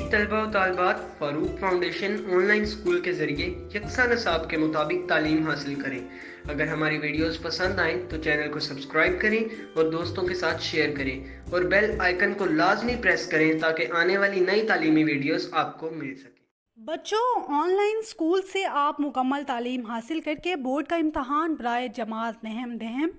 अजीज तलबा व तालबात, Farooq foundation online school के ज़रिए यकसा नसाब के मुताबिक तालीम हासिल करें। अगर हमारी वीडियोस पसंद आएँ तो चैनल को सब्सक्राइब करें और दोस्तों के साथ शेयर करें और बेल आइकन को लाजमी प्रेस करें ताकि आने वाली नई तालीमी वीडियोस आपको मिल सके। बच्चों, ऑनलाइन स्कूल से आप मुकम्मल तालीम हासिल करके बोर्ड का इम्तहान बराए जमात नहम दहम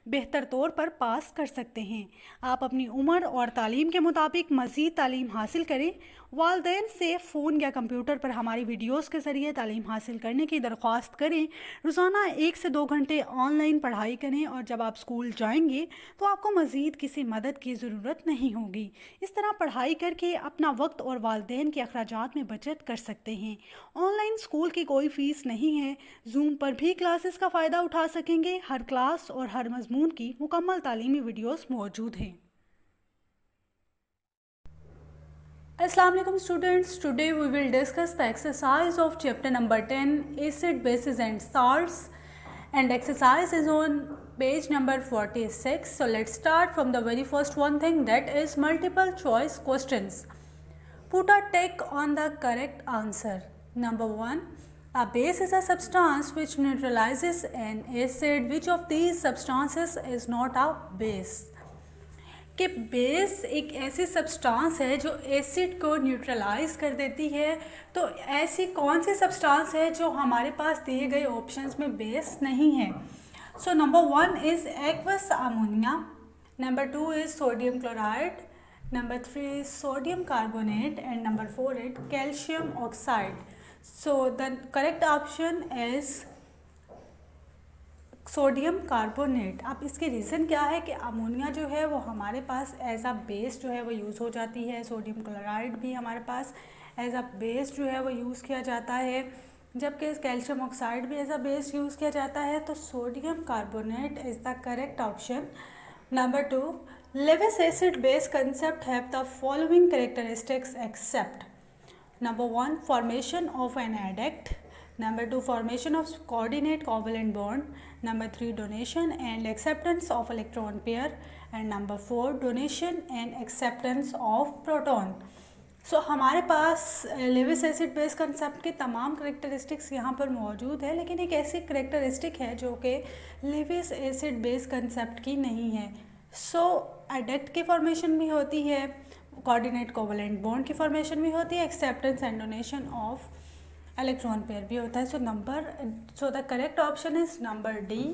बेहतर तौर पर पास कर सकते हैं। आप अपनी उम्र और तालीम के मुताबिक मज़ीद तालीम हासिल करें। वालिदैन से फ़ोन या कंप्यूटर पर हमारी वीडियोस के ज़रिए तालीम हासिल करने की दरख्वास्त करें। रोज़ाना 1 से 2 घंटे ऑनलाइन पढ़ाई करें और जब आप स्कूल जाएंगे तो आपको मज़ीद किसी मदद की ज़रूरत नहीं होगी। इस तरह पढ़ाई करके अपना वक्त और वालिदैन के अखराजात में बचत कर सकते हैं। ऑनलाइन स्कूल की कोई फ़ीस नहीं है। जूम पर भी क्लासेस का फ़ायदा उठा सकेंगे। हर क्लास और हर मजमून की मुकम्मल तालीमी वीडियोस मौजूद हैं। Assalamu alaikum students, today we will discuss the exercise of chapter number 10 acid, bases and salts, and exercise is on page number 46. So let's start from the very first one thing, that is multiple choice questions. Put a tick on the correct answer. Number 1, a base is a substance which neutralizes an acid. Which of these substances is not a base? कि base एक ऐसी substance है जो acid को neutralise कर देती है। तो ऐसी कौन सी सब्सटेंस है जो हमारे पास दिए गए ऑप्शंस में बेस नहीं है? So number 1 is aqueous ammonia, number 2 is sodium chloride, number 3 is sodium carbonate and number 4 is calcium oxide. So the correct option is sodium carbonate. अब इसके रीज़न क्या है कि अमोनिया जो है वो हमारे पास एज अ बेस जो है वो यूज़ हो जाती है। सोडियम क्लोराइड भी हमारे पास एज अ बेस जो है वो यूज़ किया जाता है, जबकि कैल्शियम ऑक्साइड भी एज अ बेस यूज़ किया जाता है। तो sodium carbonate is the correct option. Number 2, Lewis acid base concept have the following characteristics except. Number 1, formation of an adduct, number 2, formation of coordinate covalent bond, number 3, donation and acceptance of electron pair, and number 4, donation and acceptance of proton. सो हमारे पास Levi's acid base concept के तमाम characteristics यहाँ पर मौजूद है, लेकिन एक ऐसी करेक्टरिस्टिक है जो कि लेविस एसिड बेस कंसेप्ट की नहीं है। सो एडेक्ट की फॉर्मेशन भी होती है, कोऑर्डिनेट कोवलेंट बॉन्ड की फॉर्मेशन भी होती है, acceptance and donation of electron pair भी होता है। So the correct option is number D,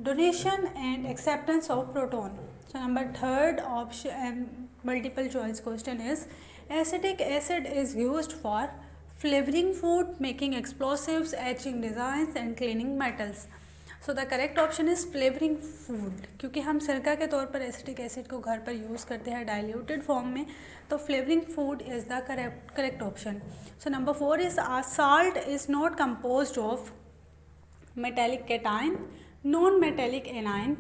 donation and acceptance of proton. So number third option multiple choice question is acetic acid is used for flavouring food, making explosives, etching designs and cleaning metals. So the correct option is flavouring food, क्योंकि हम सिरका के तौर पर acetic acid को घर पर use करते हैं डाइल्यूटेड फॉर्म में, तो flavouring food is the correct option. So number 4 is a salt is not composed of metallic cation, non metallic anion,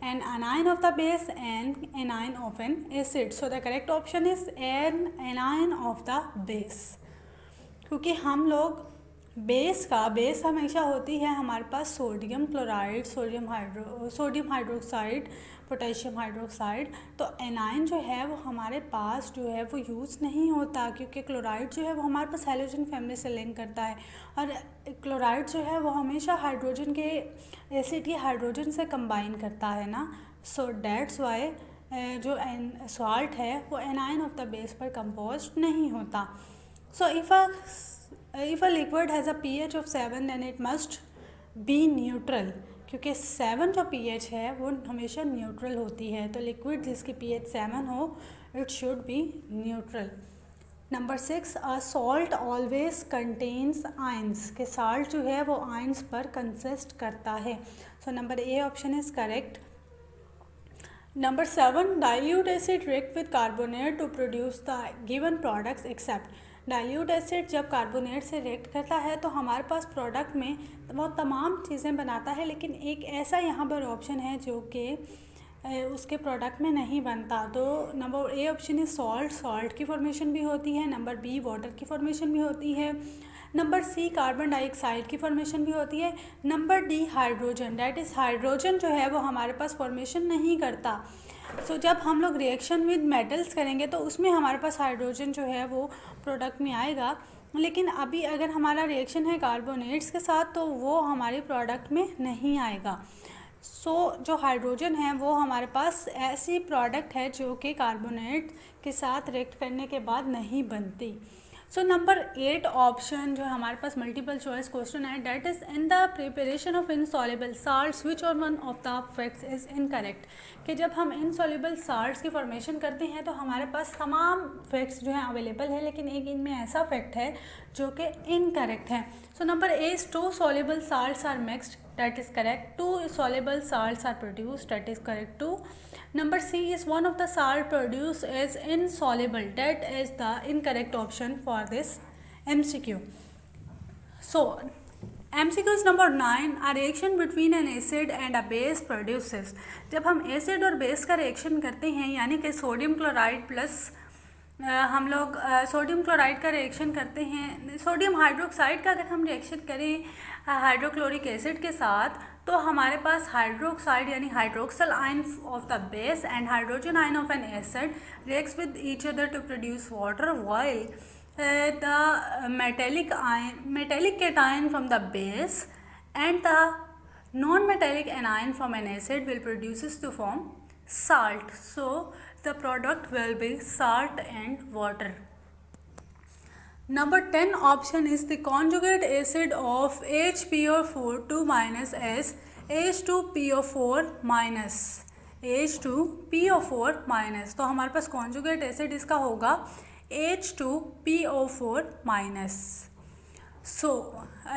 an anion of the base and anion of an acid. So the correct option is an anion of the base, क्योंकि हम लोग base हमेशा होती है हमारे पास sodium chloride, sodium hydroxide, potassium hydroxide. तो anion जो है वो हमारे पास जो है वो यूज़ नहीं होता, क्योंकि क्लोराइड जो है वो हमारे पास हैलोजन फैमिली से लिंक करता है और क्लोराइड जो है वो हमेशा हाइड्रोजन के एसिड के हाइड्रोजन से कंबाइन करता है ना। सो डेट्स वाई जो सॉल्ट है वो एनाइन ऑफ द बेस पर कंपोज्ड नहीं होता। सो if a liquid has a pH of 7 then it must be neutral, क्योंकि 7 जो pH है वो हमेशा न्यूट्रल होती है। तो लिक्विड जिसकी pH 7 हो it should be neutral. Number 6, a salt always contains ions, के साल्ट जो है वो आयंस पर कंसिस्ट करता है। So number a option is correct. Number 7, dilute acid react with carbonate to produce the given products except. Dilute acid जब carbonate से react करता है तो हमारे पास प्रोडक्ट में वो तमाम चीज़ें बनाता है, लेकिन एक ऐसा यहाँ पर ऑप्शन है जो कि उसके प्रोडक्ट में नहीं बनता। तो number a option is salt की फॉर्मेशन भी होती है, नंबर बी वाटर की फॉर्मेशन भी होती है, नंबर सी कार्बन डाइऑक्साइड की फॉर्मेशन भी होती है, number D hydrogen, that is hydrogen जो है वो हमारे पास फॉर्मेशन नहीं करता। जब हम लोग रिएक्शन विद मेटल्स करेंगे तो उसमें हमारे पास हाइड्रोजन जो है वो प्रोडक्ट में आएगा, लेकिन अभी अगर हमारा रिएक्शन है कार्बोनेट्स के साथ तो वो हमारे प्रोडक्ट में नहीं आएगा। जो हाइड्रोजन है वो हमारे पास ऐसी प्रोडक्ट है जो कि कार्बोनेट के साथ रिएक्ट करने के बाद नहीं बनती। नंबर 8 ऑप्शन जो हमारे पास मल्टीपल चॉइस क्वेश्चन है, that is in the preparation of insoluble salts which one of the facts is incorrect, कि जब हम इनसॉल्युबल साल्ट्स की फॉर्मेशन करते हैं तो हमारे पास तमाम फैक्ट्स जो हैं अवेलेबल है, लेकिन एक इनमें ऐसा फैक्ट है जो कि इनकरेक्ट है। Number A is 2 soluble salts are mixed, that is correct. 2 soluble salts are produced, that is correct too. Number C is one of the salt produced is insoluble, that is the incorrect option for this MCQ. MCQ is number 9. A reaction between an acid and a base produces. जब हम acid और base का reaction करते हैं, यानी कि sodium chloride plus हम लोग सोडियम क्लोराइड का रिएक्शन करते हैं, सोडियम हाइड्रोक्साइड का अगर हम रिएक्शन करें हाइड्रोक्लोरिक एसिड के साथ, तो हमारे पास हाइड्रोक्साइड यानी hydroxyl ion of the base and hydrogen ion of an acid reacts with each other to produce water, while the metallic cation from the base and the non-metallic anion from an acid will produces to form salt. So the product will be salt and water. Number 10 option is the conjugate acid of HPO4 2 minus is H2PO4 minus H2PO4 minus। तो हमारे पास conjugate acid इसका होगा H2PO4 minus। So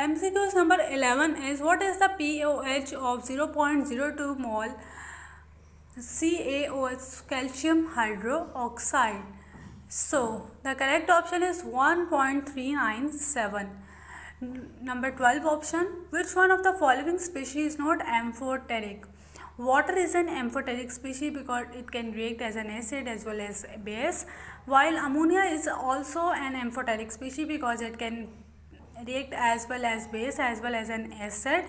MCQ number 11 is what is the pOH of 0.02 mole CaOH calcium hydroxide? So the correct option is 1.397. Number 12 option, which one of the following species is not amphoteric? Water is an amphoteric species because it can react as an acid as well as a base, while ammonia is also an amphoteric species because it can react as well as base as well as an acid.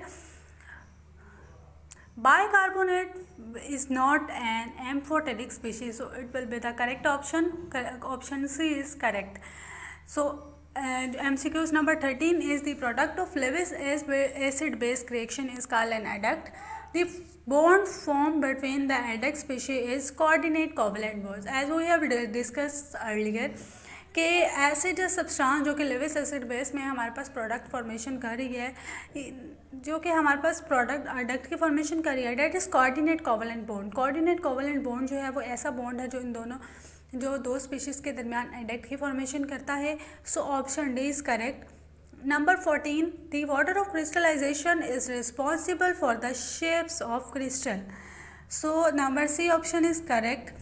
Bicarbonate is not an amphoteric species, so it will be the correct option. Option C is correct. So MCQs number 13 is the product of Lewis acid base reaction is called an adduct. The bond formed between the adduct species is coordinate covalent bonds. As we have discussed earlier कि acid substance जो कि Levi's acid base में हमारे पास product formation कर रही है, जो कि हमारे पास प्रोडक्ट अडक्ट की फॉर्मेशन कर रही है, that is coordinate covalent bond. Coordinate covalent bond जो है वो ऐसा बॉन्ड है जो इन दोनों जो दो स्पीशीज़ के दरमियान एडक्ट की फॉर्मेशन करता है। So option D is correct. Number 14, the water of crystallization is responsible for the shapes of crystal. So number C option is correct.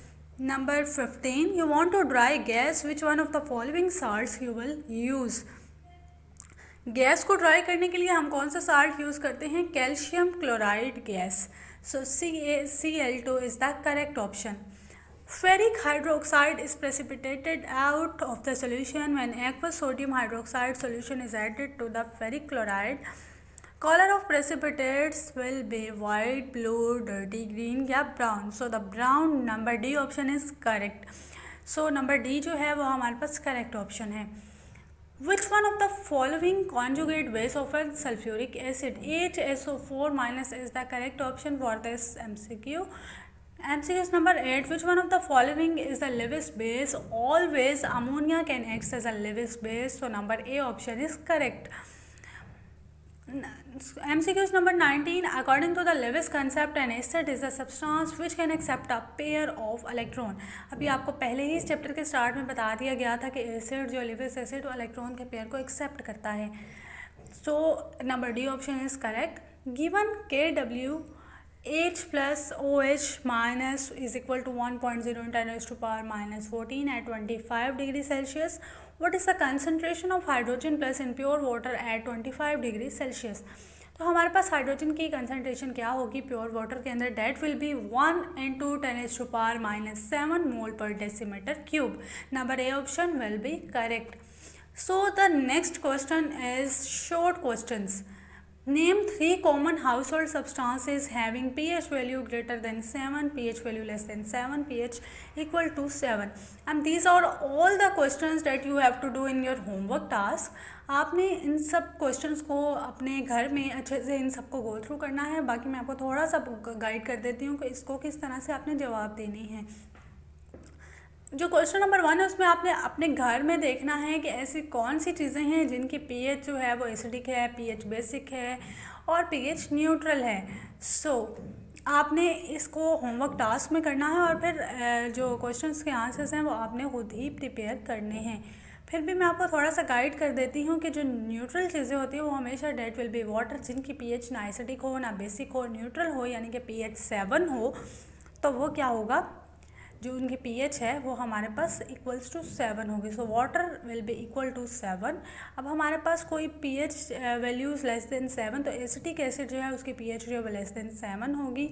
Number 15, you want to dry gas, which one of the following salts you will use? Gas को dry करने के लिए हम कौन सा salt use करते हैं? Calcium chloride gas. So CaCl2 is the correct option. Ferric hydroxide is precipitated out of the solution when aqueous sodium hydroxide solution is added to the ferric chloride. Color of precipitates will be white, blue, dirty green या brown. So the brown, number D option is correct. So number D जो है वो हमारे पास correct option है. Which one of the following conjugate base of a sulfuric acid? HSO4 minus is the correct option for this MCQ. MCQ is number 8. Which one of the following is the Lewis base? Always ammonia can act as a Lewis base. So number A option is correct. MCQ is number 19. According to the Lewis concept, an acid is a substance which can accept a pair of electron. अभी आपको पहले ही इस chapter के start में बता दिया गया था कि एसिड जो Lewis एसिड वो इलेक्ट्रॉन के पेयर को एक्सेप्ट करता है. So number D option is correct. Given Kw H plus OH minus is equal to 1.0 × 10⁻⁻14 at 25 degrees Celsius. What is the concentration of hydrogen plus in pure water at 25 degrees Celsius? तो हमारे पास hydrogen की concentration क्या होगी pure water के अंदर? Date will be 1 × 10⁻⁻7 मोल पर decimetre cube. Number a option will be correct. So the next question is short questions. Name 3 common household substances having pH value greater than 7, pH value less than 7, pH equal to 7. And these are all the questions that you have to do in your homework task. आपने इन सब questions को अपने घर में अच्छे से इन सबको गो थ्रू करना है. बाकी मैं आपको थोड़ा सा गाइड कर देती हूँ कि इसको किस तरह से आपने जवाब देनी है. जो क्वेश्चन नंबर 1 है उसमें आपने अपने घर में देखना है कि ऐसी कौन सी चीज़ें हैं जिनकी पीएच जो है वो एसिडिक है, पीएच बेसिक है और पीएच न्यूट्रल है. आपने इसको होमवर्क टास्क में करना है और फिर जो क्वेश्चंस के आंसर्स हैं वो आपने खुद ही प्रिपेयर करने हैं. फिर भी मैं आपको थोड़ा सा गाइड कर देती हूँ कि जो न्यूट्रल चीज़ें होती हैं वो हमेशा डेट विल बी वाटर, जिनकी पीएच ना एसिडिक हो ना बेसिक हो, न्यूट्रल हो यानी कि पीएच 7 हो, तो वो क्या होगा, जो उनकी पीएच है वो हमारे पास इक्वल्स टू 7 होगी. So water will be equal to 7. अब हमारे पास कोई पीएच वैल्यूज़ लेस देन 7, तो एसिटिक एसिड जो है उसकी पीएच जो है वो लेस देन 7 होगी.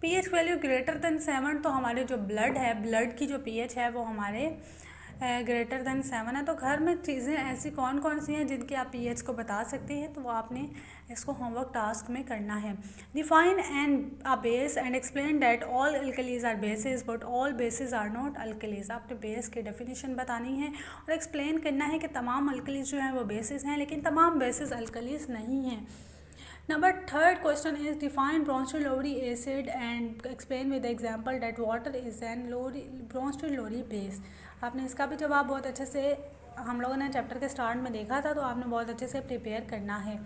पीएच वैल्यू ग्रेटर देन 7, तो हमारे जो ब्लड है, ब्लड की जो पीएच है वो हमारे ग्रेटर देन 7 है. तो घर में चीज़ें ऐसी कौन कौन सी हैं जिनकी आप पीएच को बता सकते हैं, तो वो आपने इसको होमवर्क टास्क में करना है. Define and a base and explain that all alkalis are bases but all bases are not alkalis. आपने बेस की डेफिनेशन बतानी है और एक्सप्लेन करना है कि तमाम अल्कलीज जो हैं वो बेसिस हैं लेकिन तमाम बेसिस अल्कलीज नहीं हैं. Number 3rd question is define Bronsted-Lowry acid and explain with the example that water is an Bronsted-Lowry base. आपने इसका भी जवाब बहुत अच्छे से, हम लोगों ने चैप्टर के स्टार्ट में देखा था, तो आपने बहुत अच्छे से प्रिपेयर करना है.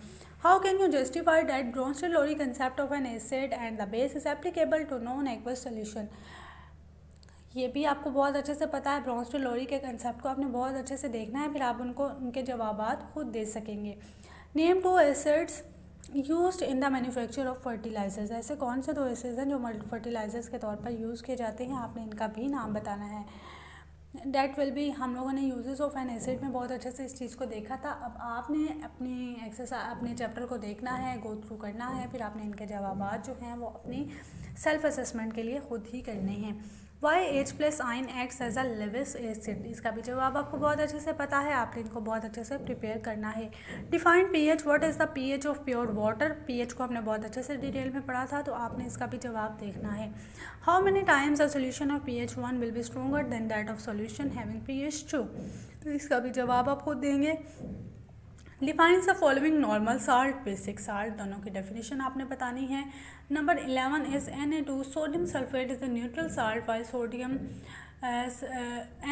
How can you justify that Bronsted-Lowry concept of an acid and the base is applicable to non-aqueous solution? ये भी आपको बहुत अच्छे से पता है. ब्रॉन्स्टेड-लोरी के कंसेप्ट को आपने बहुत अच्छे से देखना है, फिर आप उनके जवाबात खुद दे सकेंगे. Name 2 acids used in the manufacture of fertilisers. ऐसे कौन से 2 एसिड्स हैं जो फर्टिलाइजर्स के तौर पर यूज़ किए जाते हैं, आपने इनका भी नाम बताना है. डैट विल बी, हम लोगों ने यूजेस ऑफ एन एसिड में बहुत अच्छे से इस चीज़ को देखा था. अब आपने अपनी एक्सरसाइज, अपने चैप्टर को देखना है, गो थ्रू करना है, फिर आपने इनके जवाबात जो हैं वो अपनी सेल्फ असेसमेंट के लिए खुद ही करने हैं. Why H plus ion acts as a Lewis acid. इसका भी जवाब आपको बहुत अच्छे से पता है, आपने इनको बहुत अच्छे से प्रिपेयर करना है. Define pH. What is the pH of pure water. PH को हमने बहुत अच्छे से डिटेल में पढ़ा था, तो आपने इसका भी जवाब देखना है. How many times a solution of pH 1 will be stronger then that of solution having pH 2. तो इसका भी जवाब आप खुद देंगे. Defines the following normal salt, basic salt, दोनों की डेफिनेशन आपने बतानी है. Number 11 is Na2. Sodium sulphate is the neutral salt while sodium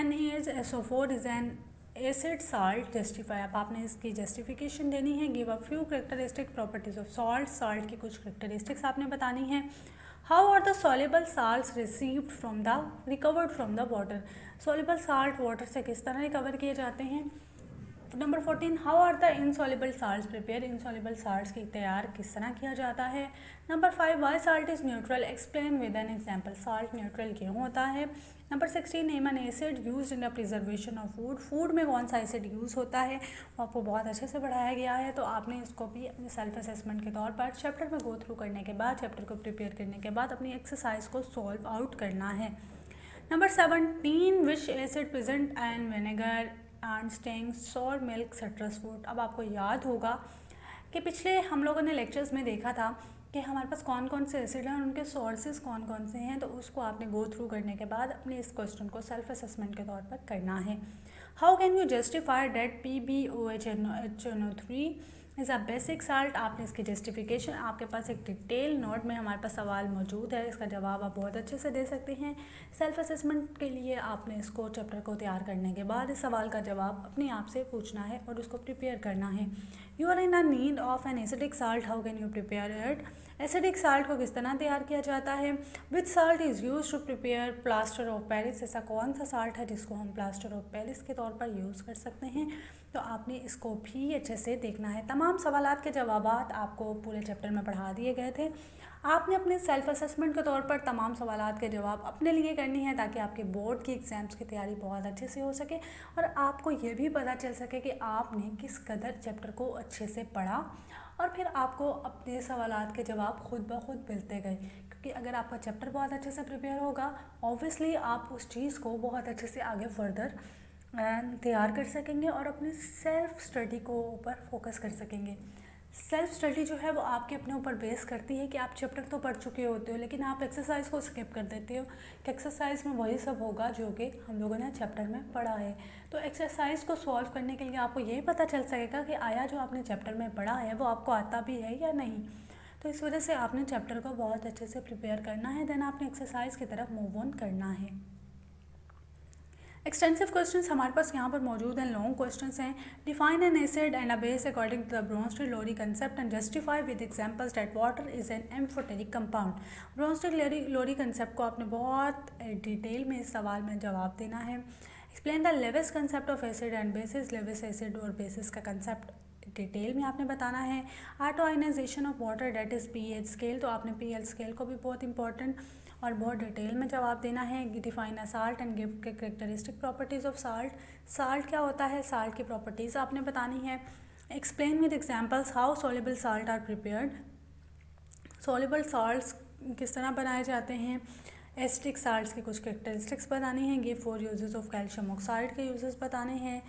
NaSO4 is an acid salt. Justify. अब आपने इसकी जस्टिफिकेशन देनी है. Give a few characteristic properties of salt. Salt की कुछ करेक्टरिस्टिक्स आपने बतानी है. How are the soluble salts received from the recovered from the water. Soluble salt water से किस तरह रिकवर किए जाते हैं. Number 14, how are the insoluble salts prepare. Insoluble salts की तैयार किस तरह किया जाता है. Number 5, why salt is neutral. Explain with an example. Salt neutral क्यों होता है. Number 16, name an acid use in the preservation of food. Food में कौन सा एसिड यूज़ होता है वो आपको बहुत अच्छे से पढ़ाया गया है, तो आपने इसको भी अपने सेल्फ असेसमेंट के तौर पर चैप्टर में गो थ्रू करने के बाद, चैप्टर को प्रिपेयर करने के बाद अपनी एक्सरसाइज को सॉल्व आउट करना है. Number 17, which acid present and vinegar ant sting salt milk citrus fruit. अब आपको याद होगा कि पिछले हम लोगों ने लेक्चर्स में देखा था कि हमारे पास कौन कौन से एसिड हैं और उनके सोर्सेज कौन कौन से हैं, तो उसको आपने गो थ्रू करने के बाद अपने इस क्वेश्चन को सेल्फ असेसमेंट के तौर पर करना है. How can you justify that PbOH3 is a basic salt. आपने इसकी जस्टिफिकेशन, आपके पास एक डिटेल नोट में हमारे पास सवाल मौजूद है, इसका जवाब आप बहुत अच्छे से दे सकते हैं. सेल्फ असेसमेंट के लिए आपने इसको चैप्टर को तैयार करने के बाद इस सवाल का जवाब अपने आप से पूछना है और उसको प्रिपेयर करना है. You are in a need of an acidic salt. How can you prepare it. Acidic salt को किस तरह तैयार किया जाता है. Which salt is use to prepare plaster of Paris. ऐसा कौन सा साल्ट है जिसको हम प्लास्टर ऑफ पेरिस के तौर पर यूज़ कर सकते हैं. तो आपने इसको भी अच्छे से देखना है. तमाम सवालात के जवाबात आपको पूरे चैप्टर में पढ़ा दिए गए थे. आपने अपने सेल्फ असेसमेंट के तौर पर तमाम सवालात के जवाब अपने लिए करनी है ताकि आपके बोर्ड की एग्ज़ाम्स की तैयारी बहुत अच्छे से हो सके और आपको ये भी पता चल सके कि आपने किस कदर चैप्टर को अच्छे से पढ़ा और फिर आपको अपने सवालात के जवाब खुद ब खुद मिलते गए. क्योंकि अगर आपका चैप्टर बहुत अच्छे से प्रिपेयर होगा, ऑब्वियसली आप उस चीज़ को बहुत अच्छे से आगे फर्दर तैयार कर सकेंगे और अपनी सेल्फ स्टडी को ऊपर फोकस कर सकेंगे. सेल्फ स्टडी जो है वो आपके अपने ऊपर बेस करती है कि आप चैप्टर तो पढ़ चुके होते हो, लेकिन आप एक्सरसाइज को स्किप कर देते हो कि एक्सरसाइज में वही सब होगा जो कि हम लोगों ने चैप्टर में पढ़ा है। तो एक्सरसाइज को सॉल्व करने के लिए आपको यही पता चल सकेगा कि आया जो आपने चैप्टर में पढ़ा है वो आपको आता भी है या नहीं। तो इस वजह से आपने चैप्टर को बहुत अच्छे से प्रिपेयर करना है, देन आपने एक्सरसाइज की तरफ मूव ऑन करना है। एक्सटेंसिव क्वेश्चंस हमारे पास यहाँ पर मौजूद हैं, लॉन्ग क्वेश्चंस हैं। Define an acid and a base according to the Bronsted Lowry concept and justify with examples that water is an amphoteric compound. Bronsted Lowry concept को आपने बहुत डिटेल में इस सवाल में जवाब देना है। Explain the Lewis concept of acid and bases. Lewis acid और बेसिस का कंसेप्ट डिटेल में आपने बताना है। Auto ionisation of water that is pH scale, तो आपने पीएच स्केल को भी बहुत इंपॉर्टेंट और बहुत डिटेल में जवाब देना है। Define a salt and give के characteristic properties of salt. Salt क्या होता है, साल्ट की प्रॉपर्टीज़ आपने बतानी है। Explain with examples how soluble salt are prepared. Soluble salts किस तरह बनाए जाते हैं। एसिडिक साल्ट्स की कुछ करेक्टरिस्टिक्स बतानी है। Give 4 uses of calcium oxide के यूजेस बताने हैं।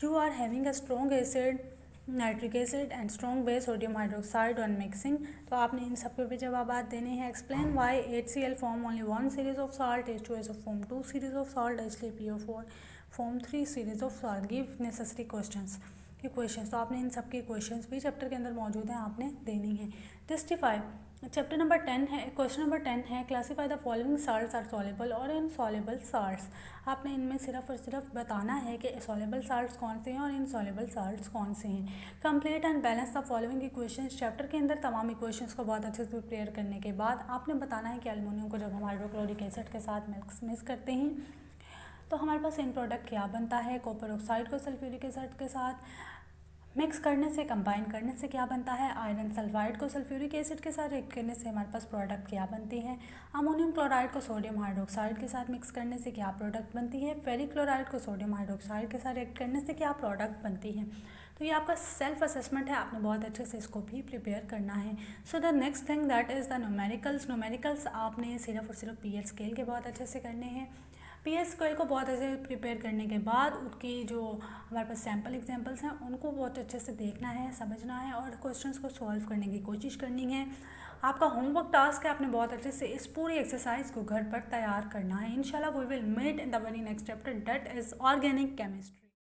You are having a strong acid, nitric acid and strong base sodium hydroxide on mixing, तो आपने इन सब के भी जवाब देने हैं। Explain why HCl form only 1 series of salt, H2SO form 2 series of salt, H3PO4 form 3 series of salt. Give necessary questions के क्वेश्चंस, तो आपने इन सब के क्वेश्चंस भी चैप्टर के अंदर मौजूद हैं, आपने देनी है। जस्टिफाई चैप्टर नंबर 10 है, क्वेश्चन नंबर 10 है classify the following salts are soluble और इनसॉल्युबल साल्ट्स। आपने इनमें सिर्फ और सिर्फ बताना है कि सॉल्युबल साल्ट्स कौन से हैं और इनसॉल्युबल साल्ट्स कौन से हैं। Complete and balance the following equations. Chapter के अंदर तमाम इक्वेशंस को बहुत अच्छे से प्रिपेयर करने के बाद आपने बताना है कि एल्युमिनियम को जब हम हाइड्रोक्लोरिक एसिड के साथ मिक्स करते हैं तो हमारे पास इन प्रोडक्ट क्या बनता है। कॉपर ऑक्साइड को सल्फ्यूरिक एसिड के साथ मिक्स करने से, कंबाइन करने से क्या बनता है। आयरन सल्फाइड को सल्फ्यूरिक एसिड के साथ रिएक्ट करने से हमारे पास प्रोडक्ट क्या बनती है। अमोनियम क्लोराइड को सोडियम हाइड्रोक्साइड के साथ मिक्स करने से क्या प्रोडक्ट बनती है। फेरिक क्लोराइड को सोडियम हाइड्रोक्साइड के साथ रिएक्ट करने से क्या प्रोडक्ट बनती है। तो ये आपका सेल्फ असेसमेंट है, आपने बहुत अच्छे से इसको भी प्रिपेयर करना है। So the next thing that is the numericals. Numericals आपने सिर्फ और सिर्फ पीएच स्केल के बहुत अच्छे से करने हैं। पीएच स्केल को बहुत अच्छे से प्रिपेयर करने के बाद उसकी जो हमारे पास सैम्पल एग्जांपल्स हैं उनको बहुत अच्छे से देखना है, समझना है और क्वेश्चंस को सॉल्व करने की कोशिश करनी है। आपका होमवर्क टास्क है, आपने बहुत अच्छे से इस पूरी एक्सरसाइज को घर पर तैयार करना है। इंशाल्लाह we will meet in the very next chapter that is organic chemistry.